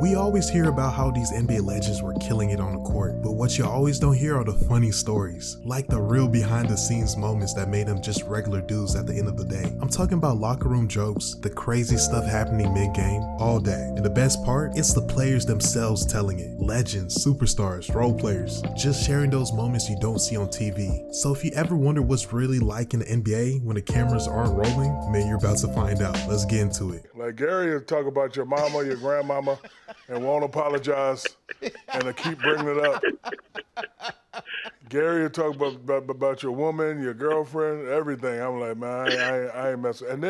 We always hear about how these NBA legends were killing it on the court, but what you always don't hear are the funny stories, like the real behind the scenes moments that made them just regular dudes at the end of the day. I'm talking about locker room jokes, the crazy stuff happening mid-game, all day. And the best part, it's the players themselves telling it. Legends, superstars, role players, just sharing those moments you don't see on TV. So if you ever wonder what's really like in the NBA when the cameras aren't rolling, man, you're about to find out. Let's get into it. Like Gary will talk about your mama, your grandmama, and won't apologize, and to keep bringing it up. Gary will talk about your woman, your girlfriend, everything. I'm like, man, I ain't messing. And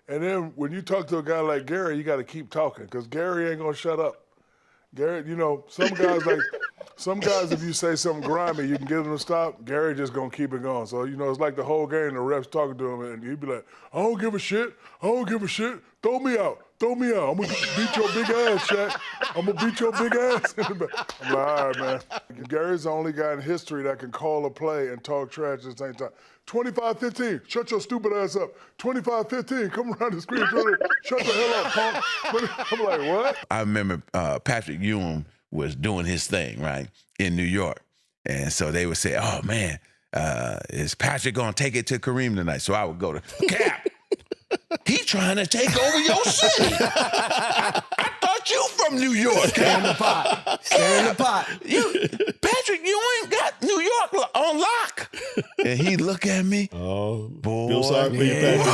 then when you talk to a guy like Gary, you got to keep talking, because Gary ain't gonna shut up. Gary, you know, some guys, if you say something grimy, you can get them to stop. Gary just gonna keep it going. So, you know, it's like the whole game, the ref's talking to him, and he'd be like, I don't give a shit. Throw me out. I'm gonna beat your big ass, Shaq. I'm gonna beat your big ass. I'm like, all right, man. Gary's the only guy in history that can call a play and talk trash at the same time. 25-15, shut your stupid ass up. 25-15, come around the screen, shut the hell up, punk. I'm like, what? I remember Patrick Ewing was doing his thing, right, in New York. And so they would say, oh, man, is Patrick gonna take it to Kareem tonight? So I would go to, Cap, he trying to take over your city. I thought you from New York. Stay in the pot. Stay in the pot. Patrick, you ain't got New York on lock. And he look at me. Oh, boy. feel sorry for you, Patrick.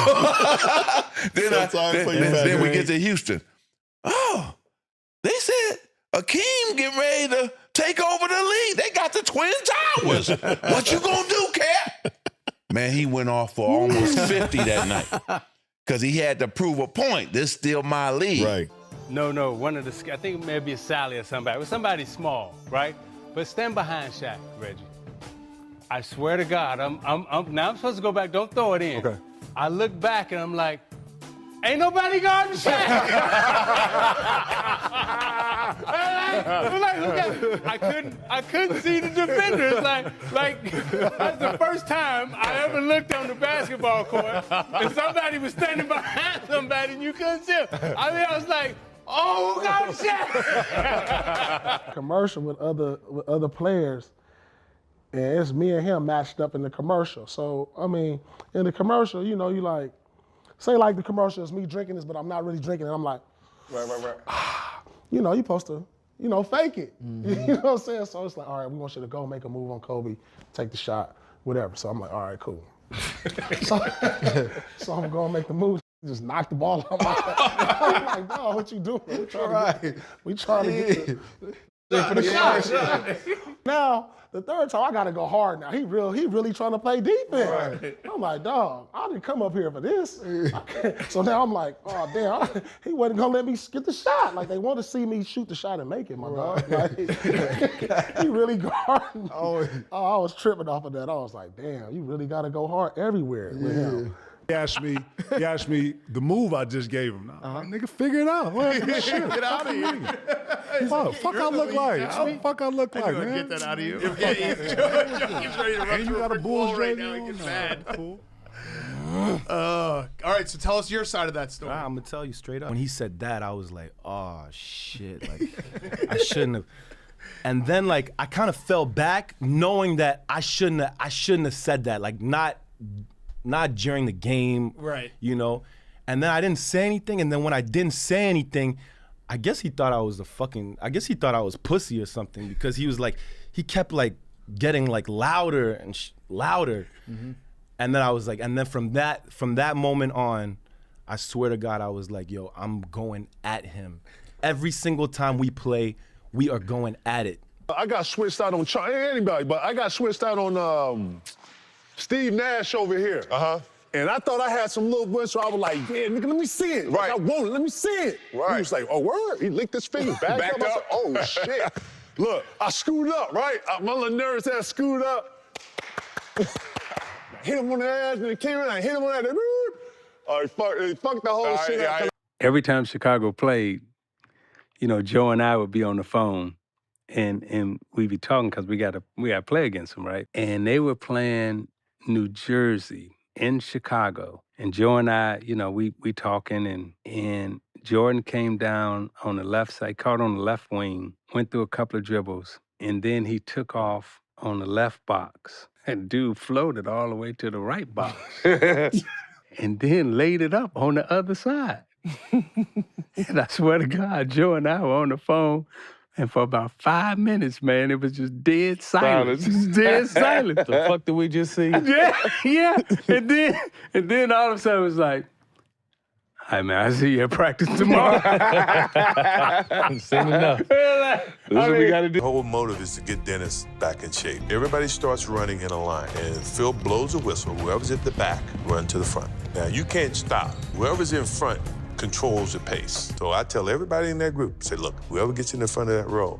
Then we get to Houston. Oh, they said Akeem getting ready to take over the league. They got the Twin Towers. What you gonna do, Cap? Man, he went off for almost 50 that night because he had to prove a point. This is still my league. Right. No, one of the, I think maybe it's Sally or somebody. It was somebody small, right? But stand behind Shaq, Reggie. I swear to God, now I'm supposed to go back, don't throw it in. Okay. I look back and I'm like, ain't nobody guarding Shaq. I couldn't see the defenders. Like that's the first time I ever looked on the basketball court and somebody was standing behind somebody and you couldn't see him. I was like, oh, who got Shaq? Commercial with other players, and it's me and him matched up in the commercial. So, I mean, in the commercial, you know, you like, say like the commercial is me drinking this, but I'm not really drinking it. I'm like, right. You know, you're supposed to, you know, fake it. Mm-hmm. You know what I'm saying? So it's like, all right, we want you to go make a move on Kobe, take the shot, whatever. So I'm like, all right, cool. so I'm going to make the move. Just knock the ball out my head. I'm like, dog, what you doing? We trying to get for the shot. Now, the third time, I got to go hard now. He really trying to play defense. Right. I'm like, dog, I didn't come up here for this. So now I'm like, oh, damn, he wasn't going to let me get the shot. Like, they want to see me shoot the shot and make it, my dog. Like, he really guarding. Oh, I was tripping off of that. I was like, damn, you really got to go hard everywhere with him. He asked me the move I just gave him. Nigga, figure it out. What shit? Get out of here. Fuck I look like? Fuck I look like, man? Get that out of you. He's ready to run and you got a Bulls right jersey now. He on? gets mad. Cool. All right, so tell us your side of that story. I'm gonna tell you straight up. When he said that, I was like, oh shit, like I shouldn't have. And then like I kind of fell back, knowing that I shouldn't have said that. Like not during the game, right? You know. And then I didn't say anything. And then when I didn't say anything, I guess he thought I was I guess he thought I was pussy or something, because he was like, he kept like getting like louder and louder. Mm-hmm. And then I was like, and then from that moment on, I swear to God, I was like, yo, I'm going at him. Every single time we play, we are going at it. I got switched out on anybody, but I got switched out on Steve Nash over here. And I thought I had some little bit, so I was like, yeah, nigga, let me see it. Right. Like, I want it, let me see it. Right. He was like, oh, word? He licked his finger, back up. I said, oh, shit. Look, I screwed up, right? My little nervous ass screwed up. Hit him on the ass, and it came in, I hit him on that. He fucked the whole shit up. Every time Chicago played, you know, Joe and I would be on the phone, and we'd be talking because we got to play against them, right? And they were playing New Jersey in Chicago, And Joe and I, you know, we talking, and Jordan came down on the left side, caught on the left wing, went through a couple of dribbles, and then he took off on the left box. And dude floated all the way to the right box. And then laid it up on the other side. And I swear to God, Joe and I were on the phone, and for about 5 minutes, man, it was just dead silence. Just dead silence. The fuck did we just see? Yeah. And then all of a sudden it was like, "Hey man, I see you at practice tomorrow." Seen enough. This is what we got to do. The whole motive is to get Dennis back in shape. Everybody starts running in a line, and Phil blows a whistle. Whoever's at the back, run to the front. Now, you can't stop. Whoever's in front controls the pace. So I tell everybody in that group, say, look, whoever gets in the front of that row,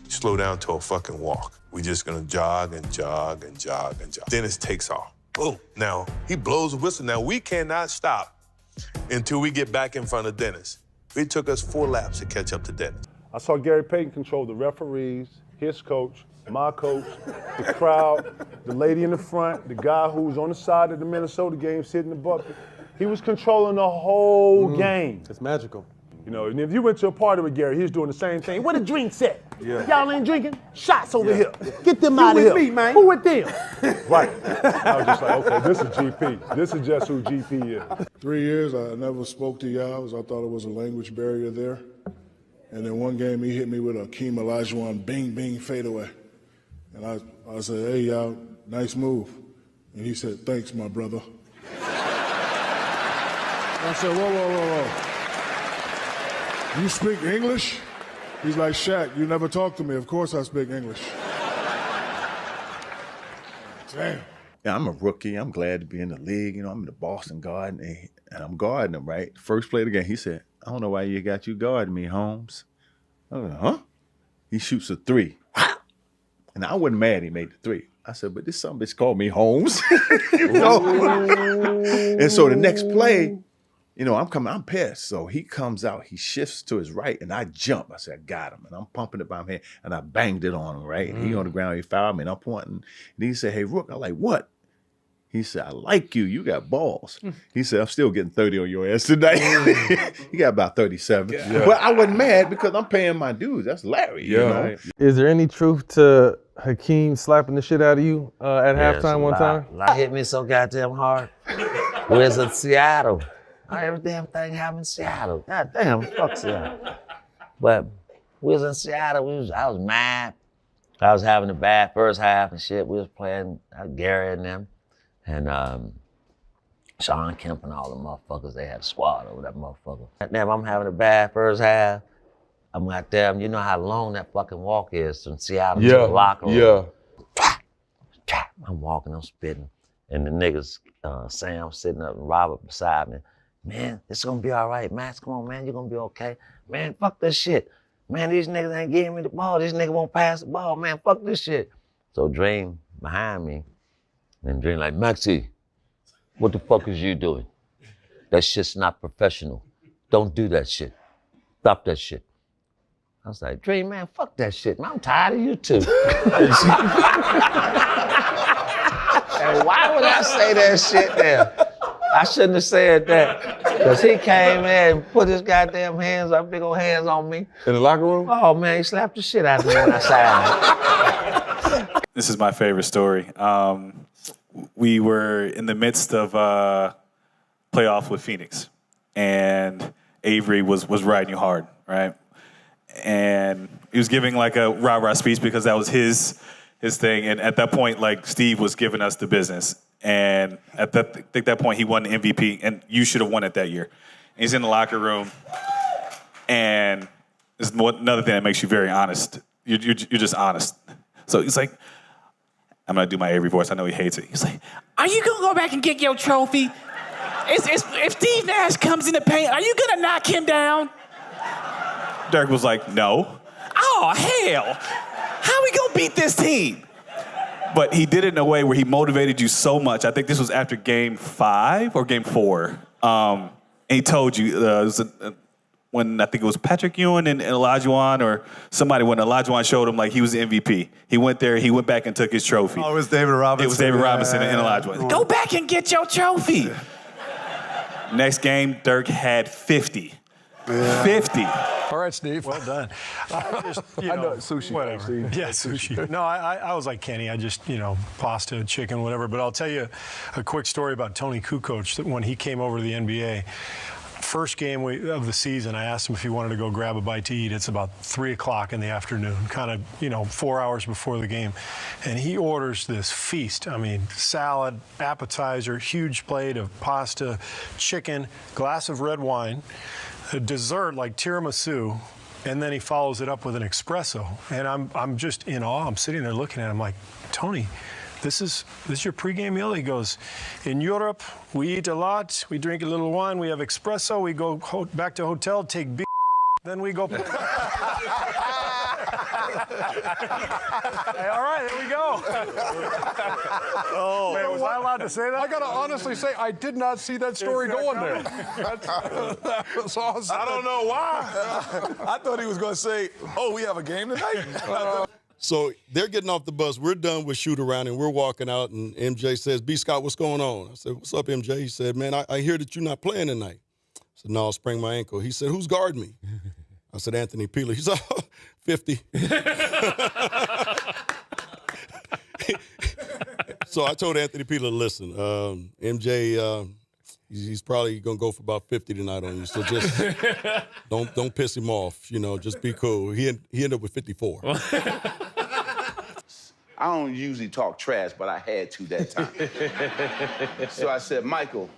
slow down to a fucking walk. We're just gonna jog and jog and jog and jog. Dennis takes off. Boom. Now, he blows a whistle. Now, we cannot stop until we get back in front of Dennis. It took us 4 laps to catch up to Dennis. I saw Gary Payton control the referees, his coach, my coach, the crowd, the lady in the front, the guy who was on the side of the Minnesota game sitting in the bucket. He was controlling the whole game. It's magical. You know, and if you went to a party with Gary, he was doing the same thing. Where the drinks at? Y'all ain't drinking? Shots over here. Get them out of here. me, man. Who with them? Right. I was just like, okay, this is GP. This is just who GP is. 3 years, I never spoke to y'all because I thought it was a language barrier there. And then one game, he hit me with a Hakeem Olajuwon bing, bing, fadeaway. And I said, hey, y'all, nice move. And he said, thanks, my brother. I said, whoa. You speak English? He's like, Shaq, you never talk to me. Of course I speak English. Damn. Yeah, I'm a rookie. I'm glad to be in the league. You know, I'm in the Boston Garden, and I'm guarding him, right? First play of the game, he said, I don't know why you got you guarding me, Holmes. I was like, huh? He shoots a 3. And I wasn't mad he made the 3. I said, but this some bitch called me Holmes. You know? And so the next play, you know, I'm pissed. So he comes out, he shifts to his right, and I jump. I said, I got him. And I'm pumping it by my hand, and I banged it on him, right? And he on the ground, he fouled me, and I'm pointing. And he said, hey, Rook. I'm like, what? He said, I like you. You got balls. He said, I'm still getting 30 on your ass tonight. He got about 37. Yeah. But I wasn't mad because I'm paying my dues. That's Larry. Yeah. You know? Right. Is there any truth to Hakeem slapping the shit out of you at halftime one time? Hit me so goddamn hard. We was in Seattle. Every damn thing happened in Seattle. God damn, fuck Seattle. But we was in Seattle. I was mad. I was having a bad first half and shit. We was playing Gary and them. And Sean Kemp and all the motherfuckers, they had a squad over that motherfucker. Damn, I'm having a bad first half. I'm like, damn, you know how long that fucking walk is from Seattle to the locker room? Yeah. I'm walking, I'm spitting. And the niggas, Sam sitting up and Robert beside me. Man, it's gonna be all right, Max. Come on, man, you're gonna be okay. Man, fuck this shit. Man, these niggas ain't giving me the ball. These niggas won't pass the ball. Man, fuck this shit. So Dream behind me, and Dream like, Maxie, what the fuck is you doing? That shit's not professional. Don't do that shit. Stop that shit. I was like, Dream, man, fuck that shit, man. I'm tired of you too. And why would I say that shit there? I shouldn't have said that. Because he came in and put his goddamn big old hands on me. In the locker room? Oh, man, he slapped the shit out of me when I signed. This is my favorite story. We were in the midst of playoffs with Phoenix, and Avery was riding you hard, right? And he was giving like a rah-rah speech because that was his thing. And at that point, like, Steve was giving us the business. And at that point, he won the MVP, and you should have won it that year. And he's in the locker room, and this is another thing that makes you very honest. You're just honest. So he's like, I'm gonna do my Avery voice. I know he hates it. He's like, are you gonna go back and get your trophy? If Steve Nash comes in the paint, are you gonna knock him down? Dirk was like, no. Oh, hell. How we gonna beat this team? But he did it in a way where he motivated you so much. I think this was after game 5 or game 4. And he told you, when I think it was Patrick Ewing and Olajuwon or somebody, when Olajuwon showed him like he was the MVP. He went there, he went back and took his trophy. Oh, it was David Robinson. It was David Robinson and Olajuwon. Go back and get your trophy. Next game, Dirk had 50. 50. All right, Steve. Well done. I know sushi. Whatever. Yeah, sushi. No, I was like Kenny. I just, pasta, chicken, whatever. But I'll tell you a quick story about Toni Kukoč. That when he came over to the NBA, first game of the season, I asked him if he wanted to go grab a bite to eat. It's about 3 o'clock in the afternoon, kind of, 4 hours before the game. And he orders this feast. I mean, salad, appetizer, huge plate of pasta, chicken, glass of red wine, a dessert like tiramisu, and then he follows it up with an espresso. And I'm just in awe. I'm sitting there looking at him like, Tony, this is your pregame meal? He goes, in Europe, we eat a lot, we drink a little wine, we have espresso, we go back to hotel, take beer, then we go. Hey, all right, there we go. Oh, man, was I allowed to say that? I gotta honestly say, I did not see that story going there. That was awesome. I don't know why. I thought he was going to say, oh, we have a game tonight. So they're getting off the bus. We're done with shoot around, and we're walking out, and MJ says, B. Scott, what's going on? I said, what's up, MJ? He said, man, I hear that you're not playing tonight. I said, no, I sprained my ankle. He said, who's guarding me? I said, Anthony Peeler. He said, 50. So I told Anthony Peeler, listen, MJ, he's probably going to go for about 50 tonight on you. So just don't piss him off. Just be cool. He ended up with 54. I don't usually talk trash, but I had to that time. So I said, Michael,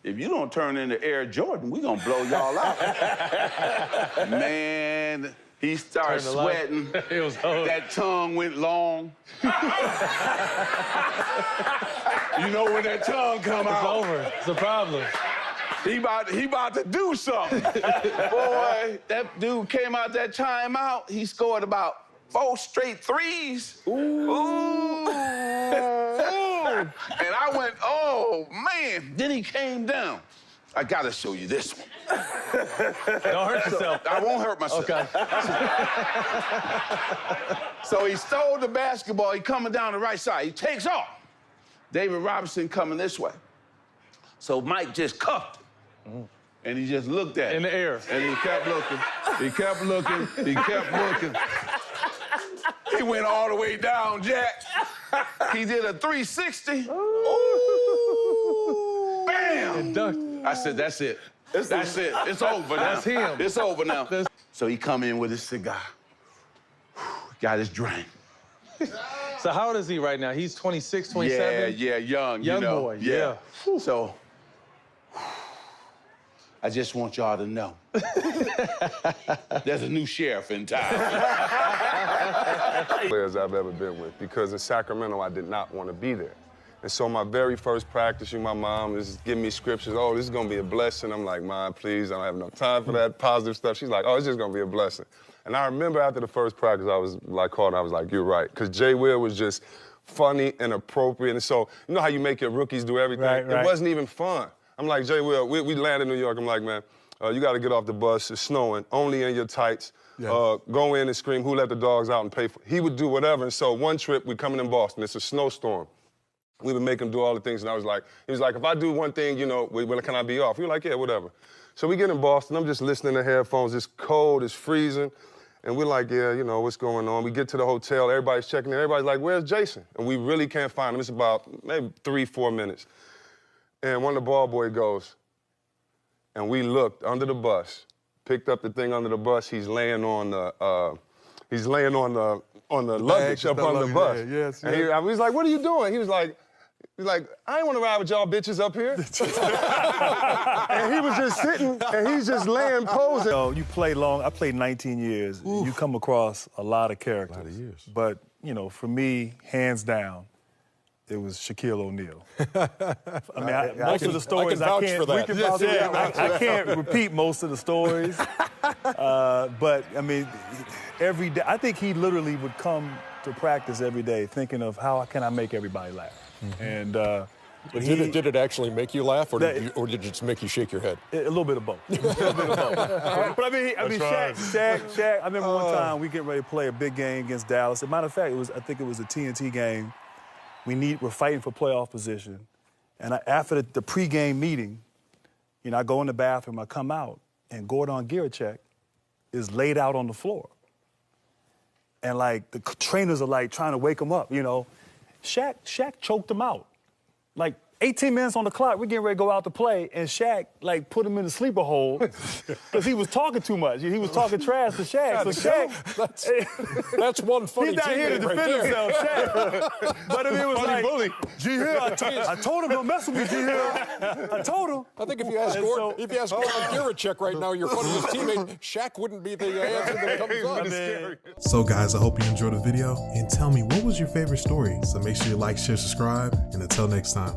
if you don't turn into Air Jordan, we're going to blow y'all out. Man, he started sweating. It was hard. That tongue went long. You know when that tongue come out. It's over. It's a problem. He about to do something. Boy, that dude came out that timeout. He scored about 4 straight threes. Ooh. And I went, oh, man. Then he came down. I got to show you this one. Don't hurt yourself. I won't hurt myself. Okay. So he stole the basketball. He coming down the right side. He takes off. David Robinson coming this way. So Mike just cuffed him. And he just looked at him. In the air. And he kept looking. He kept looking. He kept looking. He went all the way down, Jack. He did a 360. Ooh. Bam! And dunked. I said, that's it. That's it. It's over now. That's him. It's over now. So he come in with his cigar. Got his drink. So how old is he right now? He's 26, 27? Yeah, young. Young boy, yeah. So I just want y'all to know. There's a new sheriff in town. Players I've ever been with, because in Sacramento, I did not want to be there. And so my very first practice, my mom is giving me scriptures. Oh, this is going to be a blessing. I'm like, Mom, please, I don't have enough time for that positive stuff. She's like, oh, it's just going to be a blessing. And I remember after the first practice, I was like, called, and I was like, you're right. Because Jay Will was just funny and appropriate. And so, you know how you make your rookies do everything? Right. It wasn't even fun. I'm like, Jay Will, we landed in New York. I'm like, man, you got to get off the bus. It's snowing. Only in your tights. Yeah. Go in and scream, who let the dogs out and pay for it? He would do whatever. And so one trip, we're coming in Boston. It's a snowstorm. We would make him do all the things. And he was like, if I do one thing, can I be off? We were like, yeah, whatever. So we get in Boston. I'm just listening to headphones. It's cold. It's freezing. And we're like, yeah, what's going on? We get to the hotel. Everybody's checking in. Everybody's like, where's Jason? And we really can't find him. It's about maybe 3-4 minutes. And one of the ball boy goes, and we looked under the bus, picked up the thing under the bus. He's laying on the luggage up on the bus. Yes. And he was like, what are you doing? He was like, I ain't want to ride with y'all bitches up here. And he was just sitting, and he's just laying posing. You play long. I played 19 years. Oof. You come across a lot of characters. A lot of years. But, for me, hands down, it was Shaquille O'Neal. Most of the stories I can't. We can vouch for that. I can't repeat most of the stories. But every day, I think he literally would come to practice every day thinking of how can I make everybody laugh. Mm-hmm. And did it actually make you laugh, or did it just make you shake your head? A little bit of both. But Shaq. I remember one time we getting ready to play a big game against Dallas. As a matter of fact, I think it was a TNT game. We're fighting for playoff position, and after the pregame meeting, You know, I go in the bathroom, I come out, and Gordon Girachek is laid out on the floor. And, like, the trainers are, like, trying to wake him up, you know. Shaq choked him out. Like, 18 minutes on the clock, we're getting ready to go out to play, and Shaq, like, put him in the sleeper hold because he was talking too much. He was talking trash to Shaq. So Shaq... That's one funny He's not here to defend himself, Shaq. But it was like... Bully. G-Hill, I told him don't mess with me, G-Hill. I told him. I think if you ask Gordon Girachek right now, your funniest teammate, Shaq wouldn't be the answer that comes up. So guys, I hope you enjoyed the video, and tell me, what was your favorite story? So make sure you like, share, subscribe, and until next time.